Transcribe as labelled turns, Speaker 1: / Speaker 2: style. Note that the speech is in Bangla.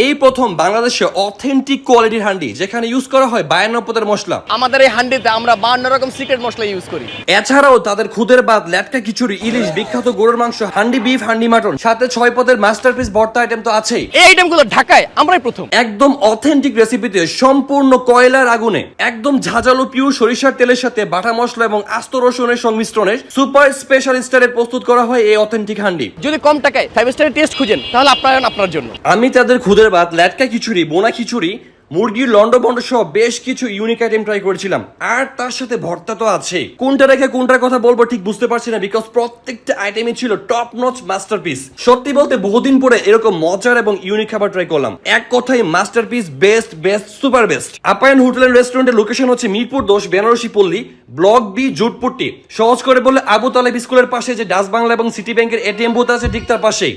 Speaker 1: এই প্রথম বাংলাদেশে অথেন্টিক কোয়ালিটির হান্ডি যেখানে ইউজ করা হয় 52 পদের মশলা।
Speaker 2: আমাদের এই হান্ডিতে আমরা 52 রকম সিক্রেট মশলা ইউজ করি।
Speaker 1: এছাড়াও তাদের খুদের ভাত, ল্যাটকা খিচুড়ি, ইলিশ, বিখ্যাত গরুর মাংস, হান্ডি বিফ, হান্ডি মাটন, সাথে 6 পদের মাস্টারপিস ভর্তা আইটেম তো আছেই।
Speaker 2: এই আইটেমগুলো ঢাকায় আমরাই প্রথম।
Speaker 1: একদম অথেন্টিক রেসিপিতে সম্পূর্ণ কয়লার আগুনে একদম ঝাঁঝালো পিওর সরিষার তেলের সাথে বাটা মশলা এবং আস্ত রসুনের সংমিশ্রণে সুপার স্পেশাল স্টাইলে প্রস্তুত করা হয় এই অথেন্টিক হান্ডি।
Speaker 2: যদি কম টাকায় 5 স্টারের টেস্ট খুঁজেন তাহলে আপনার জন্য।
Speaker 1: আমি তাদের খুদের ভাত, ল্যাটকা খিচুড়ি, বোনা খিচুড়ি, মুরগির লন্ডভন্ড সহ বেশ কিছু ইউনিক আইটেম ট্রাই করেছিলাম। আর তার সাথে ভর্তা তো আছে। কোনটা রেখে কোনটার কথা বলবো ঠিক বুঝতে পারছি না, বিকজ প্রত্যেকটা আইটেমই ছিল টপ নচ মাস্টারপিস। সত্যি বলতে বহুদিন পরে এরকম মজার এবং ইউনিক খাবার ট্রাই করলাম। এক কথায় masterpiece, best best super best. Apayon hotel and রেস্টুরেন্টের লোকেশন হচ্ছে মিরপুর 10 বেনারসি পল্লী, ব্লক বি, জুটপুট্টি। সহজ করে বললে আবু তালেব স্কুলের পাশে যে ডাচ বাংলা এবং সিটি ব্যাংকের এটিএম বুথ আছে ঠিক তার পাশেই।